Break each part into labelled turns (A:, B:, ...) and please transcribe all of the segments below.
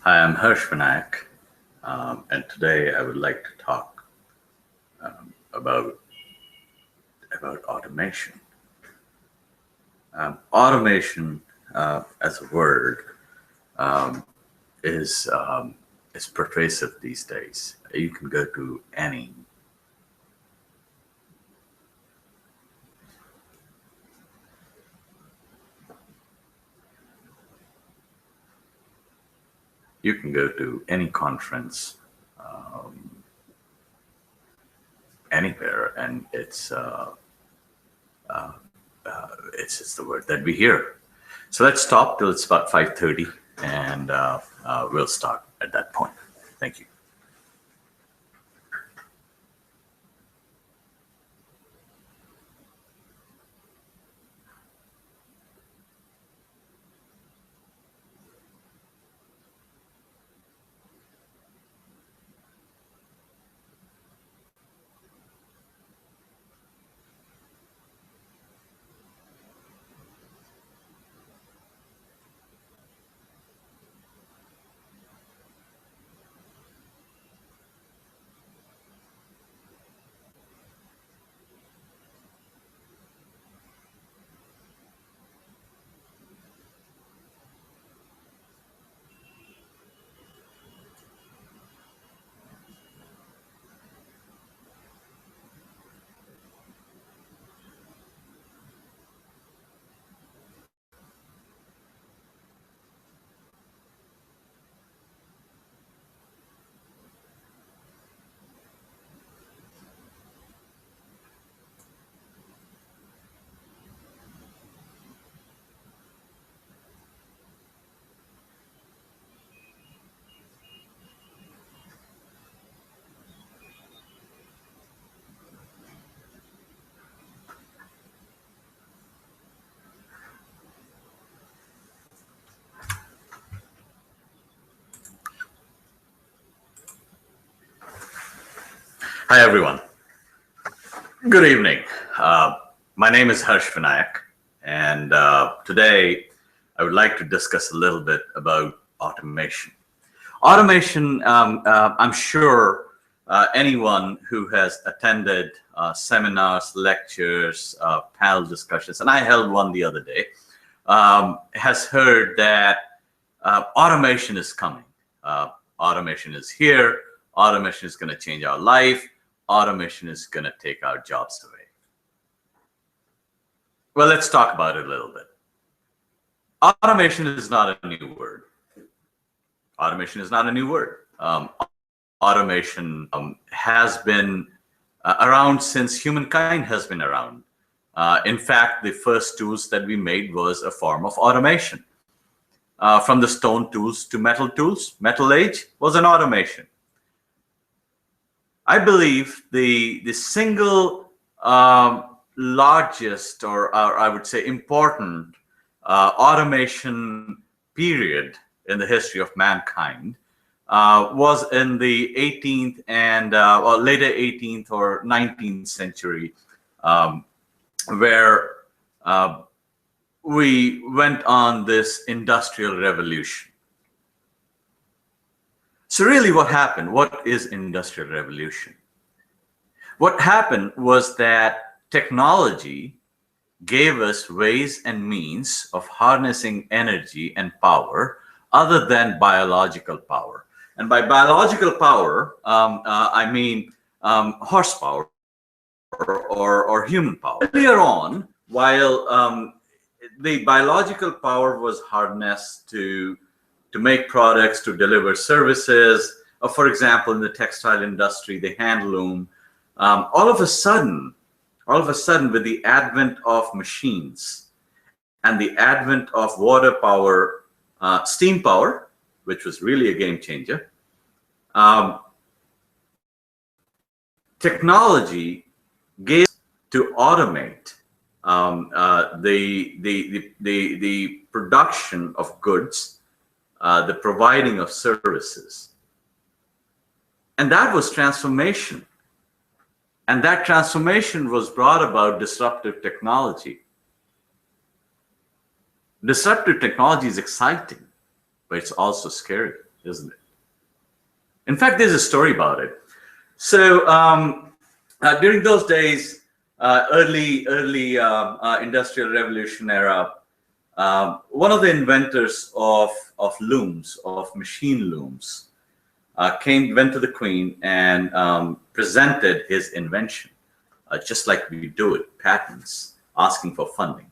A: Hi, I'm Harsh Vinayak, and today I would like to talk about automation. Automation, as a word, um, is is pervasive these days. You can go to any conference anywhere, and it's just the word that we hear. So let's stop till it's about 5:30, and we'll start at that point. Thank you. Hi, everyone. Good evening. My name is Harsh Vinayak, and today I would like to discuss a little bit about automation. Automation, I'm sure anyone who has attended seminars, lectures, panel discussions, and I held one the other day, has heard that automation is coming. Automation is here. Automation is going to change our life. Automation is going to take our jobs away. Well, let's talk about it a little bit. Automation is not a new word. Automation is not a new word. Automation has been around since humankind has been around. In fact, the first tools that we made was a form of automation. From the stone tools to metal tools, metal age was an automation. I believe the single largest, or I would say important, automation period in the history of mankind was in the 18th and or later 18th or 19th century, where we went on this industrial revolution. So really what happened? What is industrial revolution? What happened was that technology gave us ways and means of harnessing energy and power other than biological power. And by biological power, I mean horsepower or human power. Earlier on, while the biological power was harnessed to make products, to deliver services, for example, in the textile industry, the hand loom, all of a sudden, with the advent of machines and the advent of water power, steam power, which was really a game changer, technology gave to automate the production of goods, the providing of services. And that was transformation. And that transformation was brought about disruptive technology. Disruptive technology is exciting, but it's also scary. isn't it? In fact, there's a story about it. So during those days, early industrial revolution era, one of the inventors of looms, of machine looms, went to the Queen and presented his invention, just like we do it, patents, asking for funding.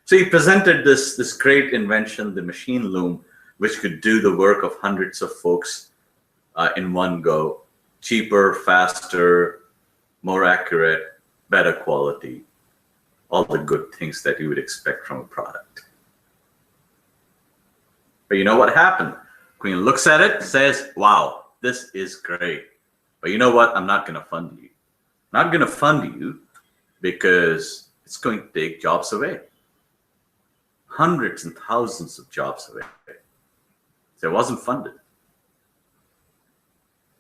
A: So he presented this great invention, the machine loom, which could do the work of hundreds of folks in one go, cheaper, faster, more accurate, better quality, all the good things that you would expect from a product. But you know what happened? Queen looks at it, says, wow, this is great. But you know what? I'm not going to fund you. I'm not going to fund you because it's going to take jobs away. Hundreds and thousands of jobs away. So it wasn't funded.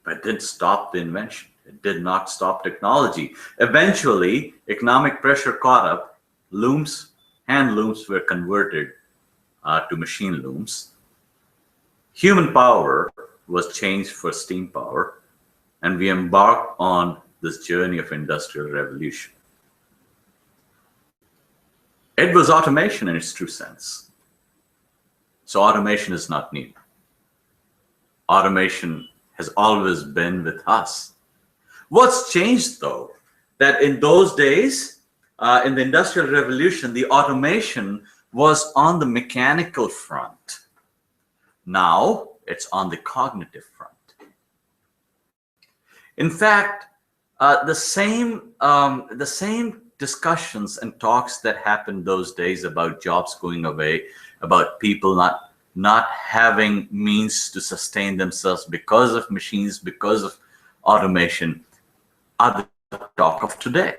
A: But it didn't stop the invention. It did not stop technology. Eventually, economic pressure caught up. Looms, hand looms were converted to machine looms. Human power was changed for steam power, and we embarked on this journey of industrial revolution. It was automation in its true sense. So automation is not new. Automation has always been with us. What's changed, though, that in those days, in the Industrial Revolution, the automation was on the mechanical front. Now it's on the cognitive front. In fact, the same discussions and talks that happened those days about jobs going away, about people not having means to sustain themselves because of machines, because of automation, are the talk of today.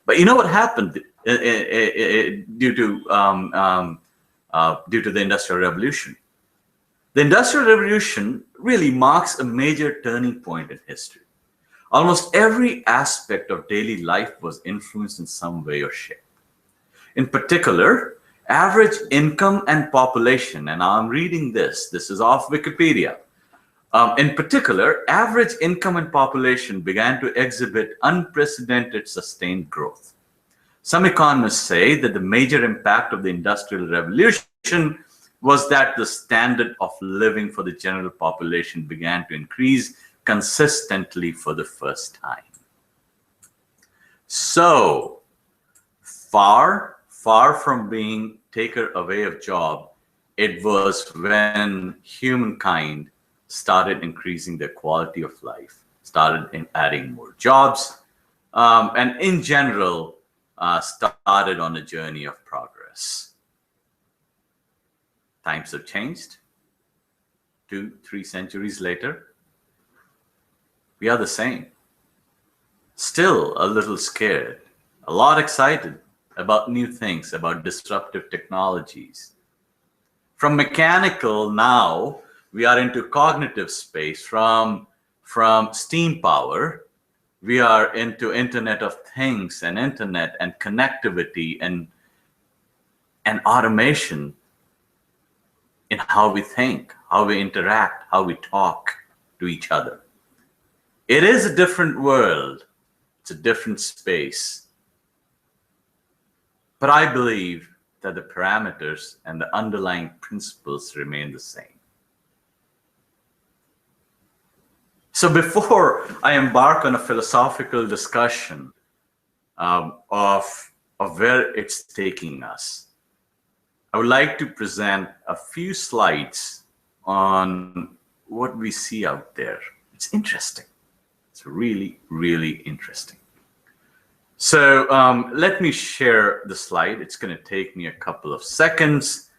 A: But you know what happened due to the Industrial Revolution? The Industrial Revolution really marks a major turning point in history. Almost every aspect of daily life was influenced in some way or shape. In particular, average income and population, and I'm reading this is off Wikipedia. In particular, average income and population began to exhibit unprecedented sustained growth. Some economists say that the major impact of the Industrial Revolution was that the standard of living for the general population began to increase consistently for the first time. So, far from being taken away of job, it was when humankind started increasing their quality of life, started adding more jobs, and in general, started on a journey of progress. Times have changed. 2-3 centuries later, we are the same. Still a little scared, a lot excited about new things, about disruptive technologies. From mechanical now, we are into cognitive space. From steam power, we are into Internet of Things and internet and connectivity and automation in how we think, how we interact, how we talk to each other. It is a different world. It's a different space. But I believe that the parameters and the underlying principles remain the same. So before I embark on a philosophical discussion of where it's taking us, I would like to present a few slides on what we see out there. It's interesting. It's really, really interesting. So let me share the slide. It's going to take me a couple of seconds.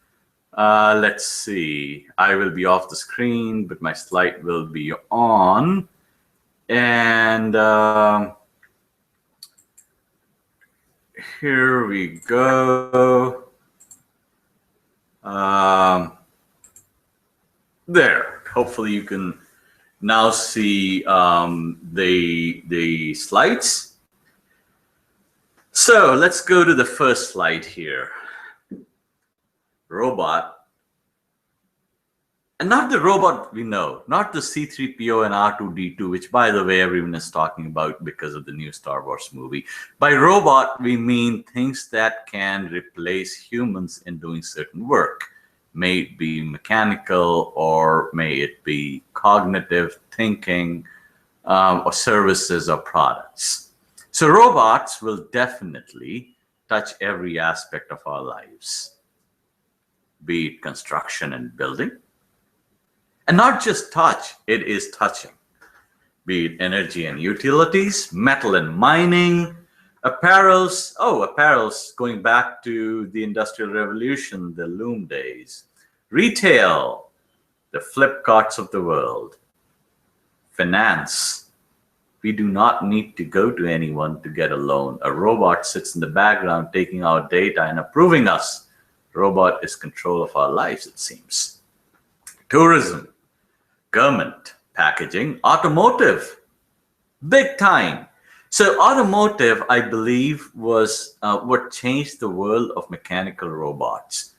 A: Let's see. I will be off the screen, but my slide will be on. And here we go. There. Hopefully you can now see the slides. So let's go to the first slide here. Robot And not the robot we know, not the C-3PO and R2-D2, which, by the way, everyone is talking about because of the new Star Wars movie. By robot, we mean things that can replace humans in doing certain work. May it be mechanical, or may it be cognitive thinking, or services or products. So robots will definitely touch every aspect of our lives, be it construction and building. And not just touch, it is touching. Be it energy and utilities, metal and mining, apparels. Oh, apparels going back to the Industrial Revolution, the loom days. Retail, the Flipkarts of the world. Finance. We do not need to go to anyone to get a loan. A robot sits in the background taking our data and approving us. Robot is control of our lives, it seems. Tourism, government, packaging, automotive, big time. So automotive, I believe, was what changed the world of mechanical robots.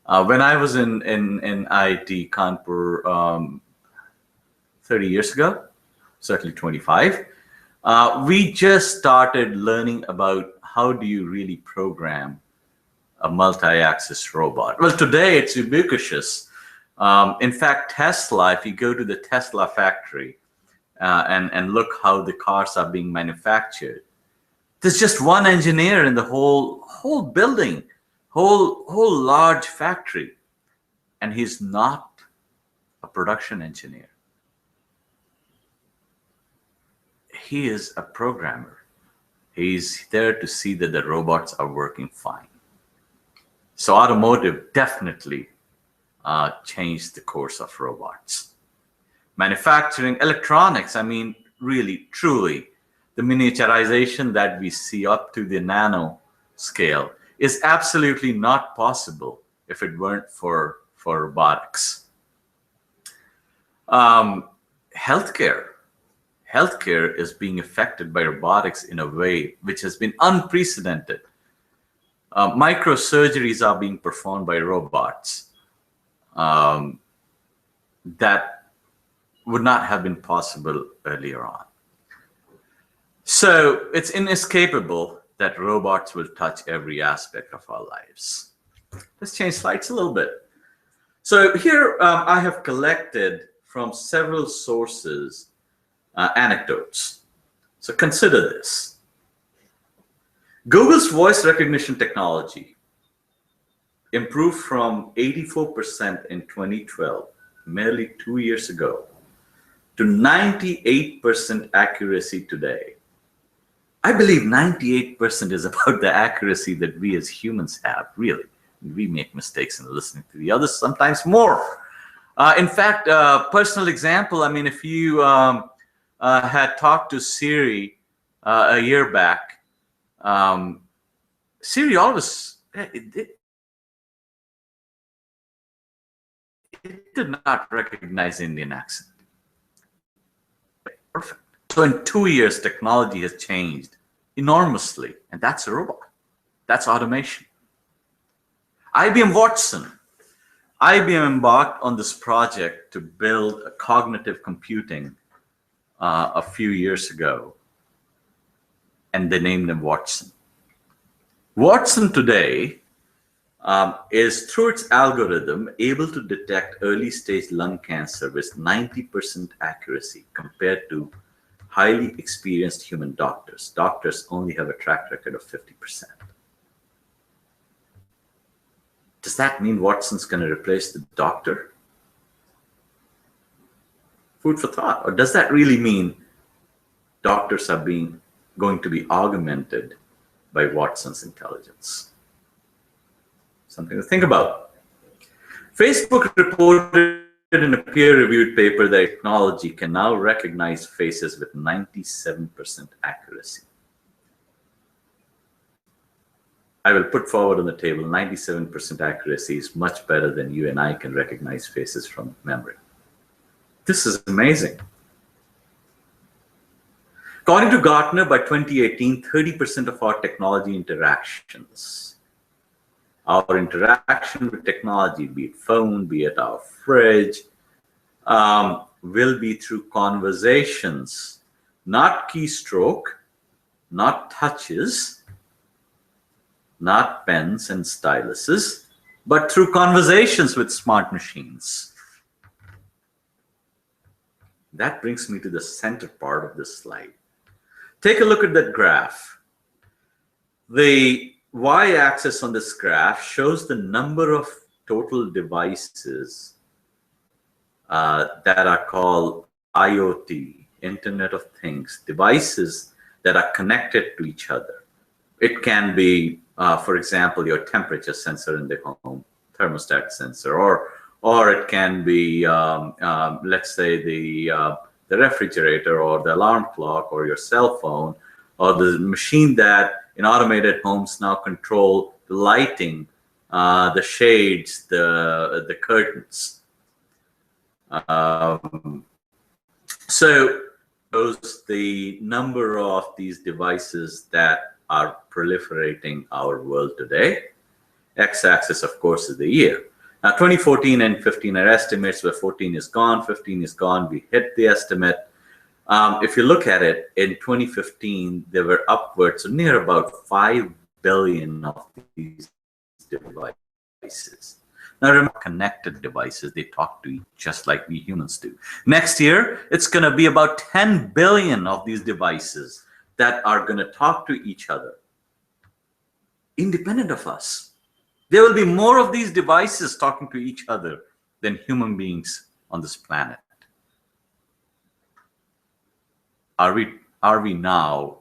A: When I was in IIT Kanpur 30 years ago, certainly 25, we just started learning about how do you really program a multi-axis robot. Well, today it's ubiquitous. In fact, Tesla, if you go to the Tesla factory and look how the cars are being manufactured, there's just one engineer in the whole building, whole large factory, and he's not a production engineer. He is a programmer. He's there to see that the robots are working fine. So automotive definitely changed the course of robots. Manufacturing, electronics, I mean, really, truly, the miniaturization that we see up to the nano scale is absolutely not possible if it weren't for robotics. Healthcare. Healthcare is being affected by robotics in a way which has been unprecedented. Microsurgeries are being performed by robots that would not have been possible earlier on. So it's inescapable that robots will touch every aspect of our lives. Let's change slides a little bit. So here I have collected from several sources anecdotes. So consider this. Google's voice recognition technology improved from 84% in 2012, merely 2 years ago, to 98% accuracy today. I believe 98% is about the accuracy that we as humans have, really. We make mistakes in listening to the others, sometimes more. In fact, personal example, I mean, if you had talked to Siri a year back, Siri always, it did not recognize Indian accent. Perfect. So in 2 years, technology has changed enormously, and that's a robot. That's automation. IBM Watson. IBM embarked on this project to build a cognitive computing a few years ago, and they named them Watson. Watson today is, through its algorithm, able to detect early stage lung cancer with 90% accuracy compared to highly experienced human doctors. Doctors only have a track record of 50%. Does that mean Watson's going to replace the doctor? Food for thought. Or does that really mean doctors are going to be augmented by Watson's intelligence? Something to think about. Facebook reported in a peer-reviewed paper that technology can now recognize faces with 97% accuracy. I will put forward on the table 97% accuracy is much better than you and I can recognize faces from memory. This is amazing. According to Gartner, by 2018, 30% of our technology interactions, our interaction with technology, be it phone, be it our fridge, will be through conversations, not keystroke, not touches, not pens and styluses, but through conversations with smart machines. That brings me to the center part of this slide. Take a look at that graph. The y-axis on this graph shows the number of total devices that are called IoT, Internet of Things, devices that are connected to each other. It can be, for example, your temperature sensor in the home, thermostat sensor, or it can be, let's say, the refrigerator or the alarm clock or your cell phone or the machine that in automated homes now control the lighting, the shades, the curtains. So those the number of these devices that are proliferating our world today. X-axis, of course, is the year. Now, 2014 and 15 are estimates where 14 is gone, 15 is gone. We hit the estimate. If you look at it, in 2015, there were upwards of near about 5 billion of these devices. Now, remember, connected devices, they talk to each just like we humans do. Next year, it's going to be about 10 billion of these devices that are going to talk to each other, independent of us. There will be more of these devices talking to each other than human beings on this planet. Are we now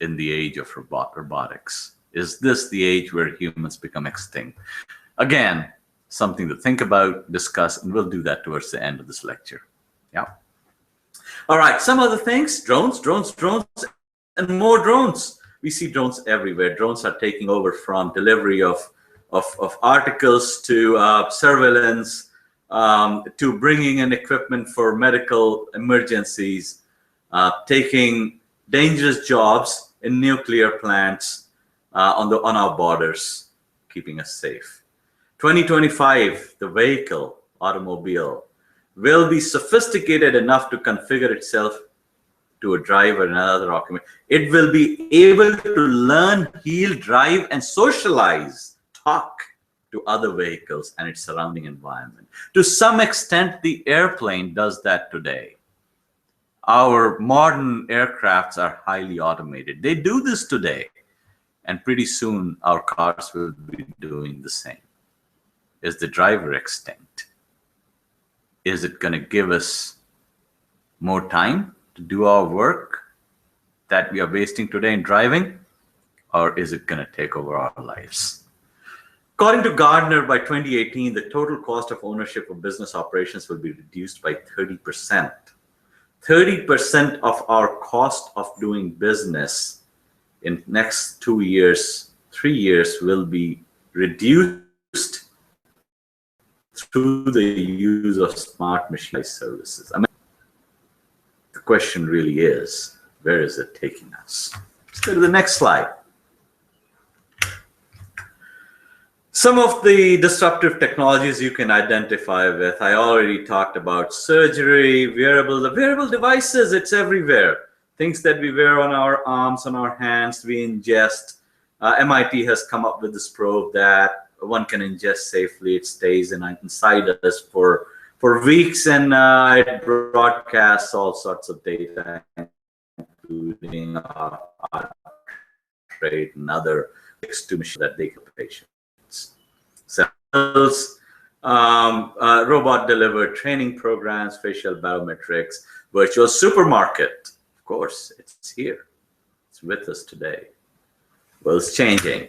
A: in the age of robotics? Is this the age where humans become extinct? Again, something to think about, discuss, and we'll do that towards the end of this lecture. Yeah. All right, some other things, drones, and more drones. We see drones everywhere. Drones are taking over from delivery of articles to surveillance, to bringing in equipment for medical emergencies, taking dangerous jobs in nuclear plants on our borders, keeping us safe. 2025, the vehicle, automobile, will be sophisticated enough to configure itself to a driver and another occupant. It will be able to learn, heal, drive, and socialize, talk to other vehicles and its surrounding environment. To some extent, the airplane does that today. Our modern aircrafts are highly automated. They do this today. And pretty soon, our cars will be doing the same. Is the driver extinct? Is it going to give us more time to do our work that we are wasting today in driving? Or is it going to take over our lives? According to Gartner, by 2018, the total cost of ownership of business operations will be reduced by 30%. 30% of our cost of doing business in next 2 years, 3 years will be reduced through the use of smart machine services. I mean, the question really is, where is it taking us? Let's go to the next slide. Some of the disruptive technologies you can identify with, I already talked about surgery, the wearable devices, it's everywhere. Things that we wear on our arms, on our hands, we ingest. MIT has come up with this probe that one can ingest safely. It stays inside us for weeks, and it broadcasts all sorts of data, including our rate and other to machine that they can patients. Cells, robot-delivered training programs, facial biometrics, virtual supermarket. Of course, it's here. It's with us today. World's changing.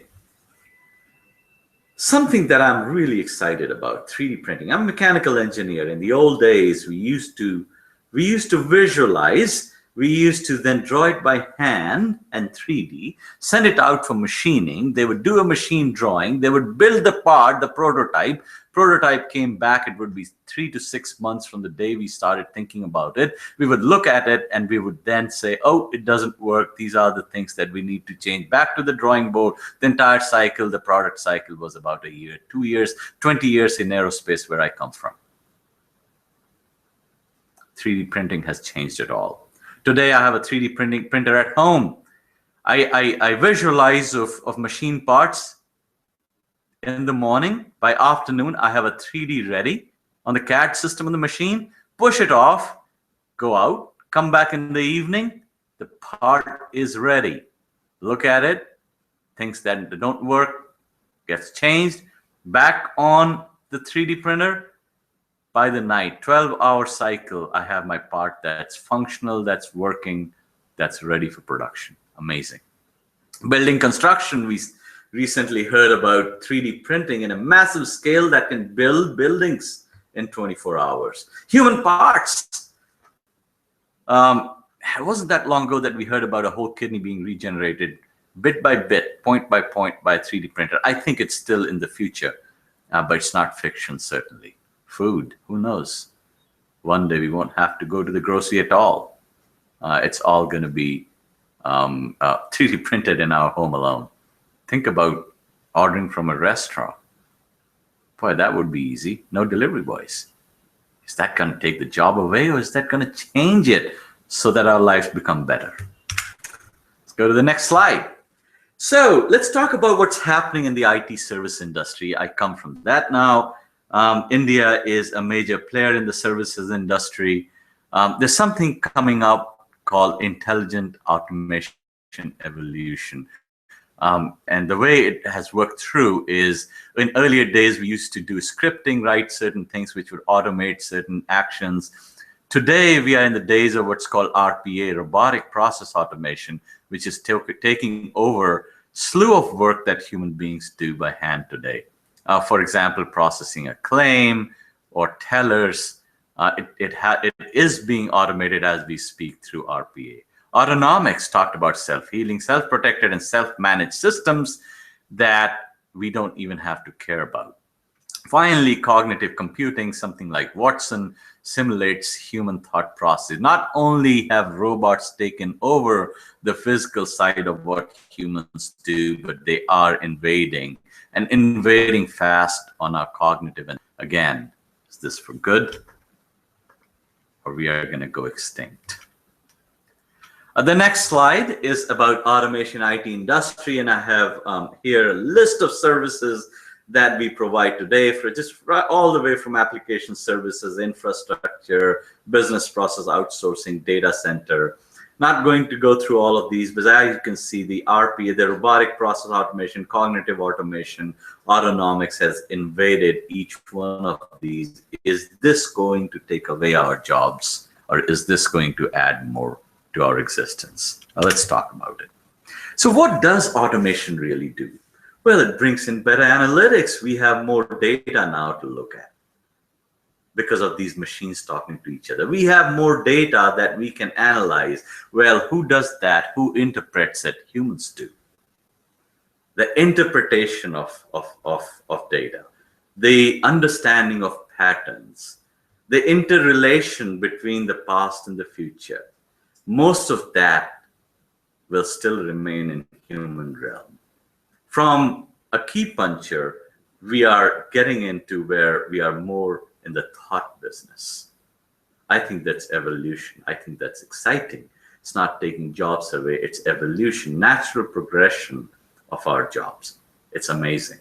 A: Something that I'm really excited about, 3D printing. I'm a mechanical engineer. In the old days, we used to visualize. We used to then draw it by hand and 3D, send it out for machining. They would do a machine drawing. They would build the part, the prototype. Prototype came back. It would be 3 to 6 months from the day we started thinking about it. We would look at it and we would then say, oh, it doesn't work. These are the things that we need to change. Back to the drawing board. The entire cycle, the product cycle was about a year, 2 years, 20 years in aerospace where I come from. 3D printing has changed it all. Today, I have a 3D printer at home. I visualize of machine parts in the morning. By afternoon, I have a 3D ready on the CAD system on the machine, push it off, go out, come back in the evening, the part is ready. Look at it, things that don't work gets changed, back on the 3D printer. By the night, 12-hour cycle, I have my part that's functional, that's working, that's ready for production. Amazing. Building construction, we recently heard about 3D printing in a massive scale that can build buildings in 24 hours. Human parts. It wasn't that long ago that we heard about a whole kidney being regenerated bit by bit, point by point by a 3D printer. I think it's still in the future, but it's not fiction, certainly. Food, who knows? One day we won't have to go to the grocery at all. It's all going to be 3D printed in our home alone. Think about ordering from a restaurant. Boy, that would be easy. No delivery boys. Is that going to take the job away, or is that going to change it so that our lives become better? Let's go to the next slide. So let's talk about what's happening in the IT service industry. I come from that now. India is a major player in the services industry. There's something coming up called intelligent automation evolution. And the way it has worked through is, in earlier days, we used to do scripting, write certain things which would automate certain actions. Today, we are in the days of what's called RPA, robotic process automation, which is taking over slew of work that human beings do by hand today. For example, processing a claim or tellers, it is being automated as we speak through RPA. Autonomics talked about self-healing, self-protected, and self-managed systems that we don't even have to care about. Finally, cognitive computing, something like Watson, simulates human thought process. Not only have robots taken over the physical side of what humans do, but they are invading, and invading fast on our cognitive. And again, is this for good, or we are going to go extinct? The next slide is about automation IT industry, and I have here a list of services that we provide today, for just all the way from application services, infrastructure, business process outsourcing, data center. Not going to go through all of these, but as you can see, the RPA, the robotic process automation, cognitive automation, autonomics has invaded each one of these. Is this going to take away our jobs, or is this going to add more to our existence? Now, let's talk about it. So what does automation really do? Well, it brings in better analytics. We have more data now to look at because of these machines talking to each other. We have more data that we can analyze. Well, who does that? Who interprets it? Humans do. The interpretation of data, the understanding of patterns, the interrelation between the past and the future, most of that will still remain in human realm. From a key puncher, we are getting into where we are more in the thought business. I think that's evolution. I think that's exciting. It's not taking jobs away. It's evolution, natural progression of our jobs. It's amazing.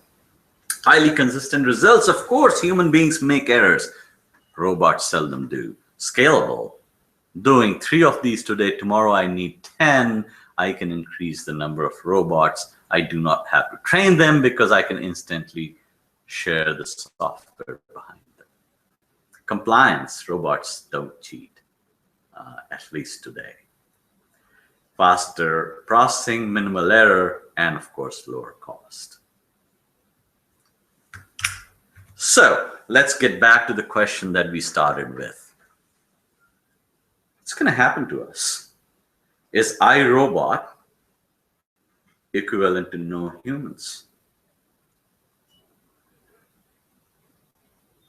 A: Highly consistent results. Of course, human beings make errors. Robots seldom do. Scalable. Doing 3 of these today, tomorrow I need 10. I can increase the number of robots. I do not have to train them because I can instantly share the software behind them. Compliance, robots don't cheat, at least today. Faster processing, minimal error, and of course, lower cost. So let's get back to the question that we started with. What's going to happen to us? Is iRobot equivalent to no humans?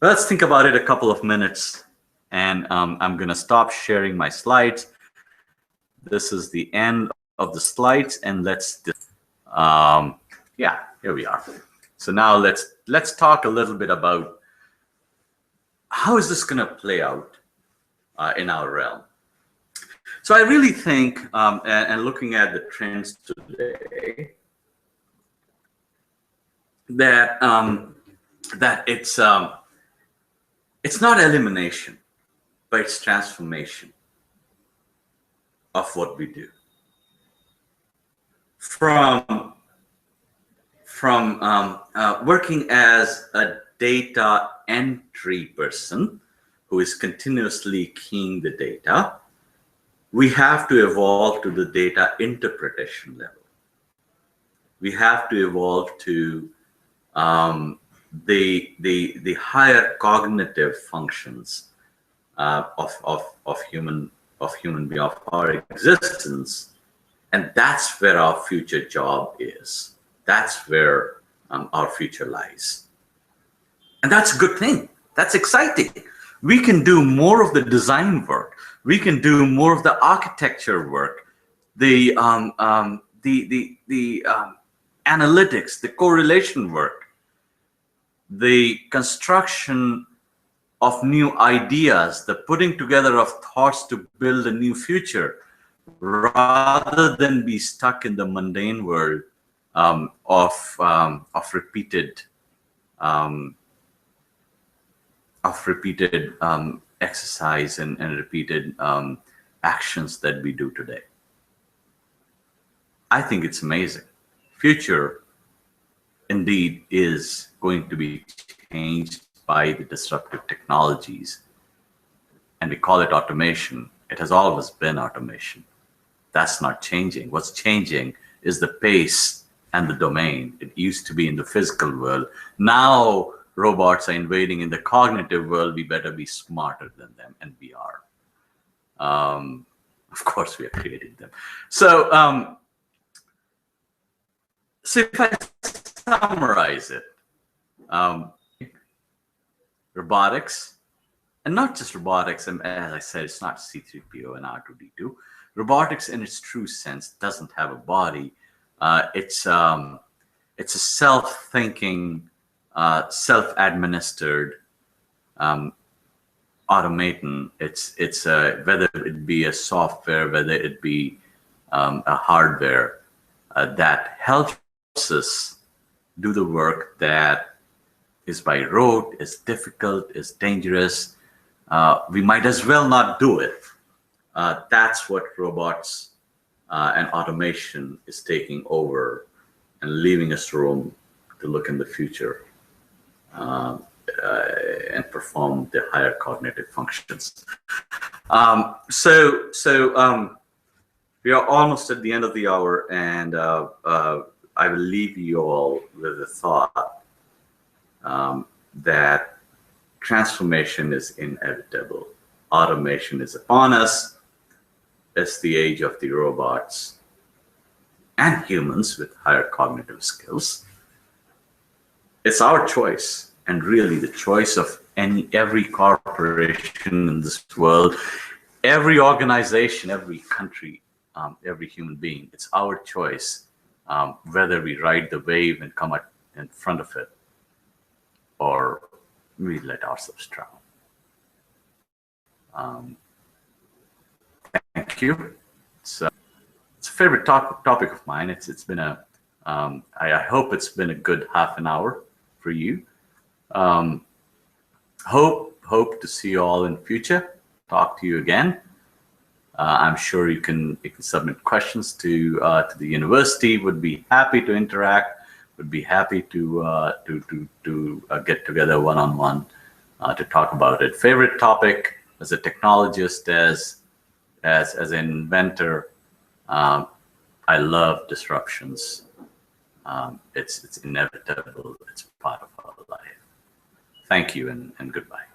A: Let's think about it a couple of minutes, and I'm going to stop sharing my slides. This is the end of the slides, and let's yeah, here we are. So now let's talk a little bit about how is this going to play out in our realm. So I really think, and looking at the trends today, that that it's not elimination, but it's transformation of what we do. From working as a data entry person who is continuously keying the data, we have to evolve to the data interpretation level. We have to evolve to the higher cognitive functions of human being, of our existence, and that's where our future job is. That's where our future lies, and that's a good thing. That's exciting. We can do more of the design work. We can do more of the architecture work, the analytics, the correlation work, the construction of new ideas, the putting together of thoughts to build a new future, rather than be stuck in the mundane world of repeated exercise and repeated actions that we do today. I think it's amazing. Future indeed is going to be changed by the disruptive technologies, and we call it automation. It has always been automation. That's not changing. What's changing is the pace and the domain. It used to be in the physical world. Now robots are invading in the cognitive world. We better be smarter than them, and we are. Of course, we are creating them. So if I summarize it, robotics, and not just robotics, and as I said, it's not C3PO and R2D2. Robotics in its true sense doesn't have a body. It's a self-thinking, self-administered automaton. It's whether it be a software, whether it be a hardware that helps us do the work that is by rote, is difficult, is dangerous. We might as well not do it. That's what robots and automation is taking over and leaving us room to look in the future and perform the higher cognitive functions. So we are almost at the end of the hour, and I will leave you all with the thought that transformation is inevitable. Automation is upon us. It's the age of the robots and humans with higher cognitive skills. It's our choice, and really the choice of every corporation in this world, every organization, every country, every human being. It's our choice whether we ride the wave and come up in front of it, or we let ourselves drown. Thank you. It's a favorite topic of mine. It's been a I hope it's been a good half an hour for you. Hope to see you all in future. Talk to you again. I'm sure you can submit questions to the university. Would be happy to interact. Would be happy to get together one-on-one to talk about it. Favorite topic as a technologist, as an inventor, I love disruptions. It's inevitable. It's part of our life. Thank you and goodbye.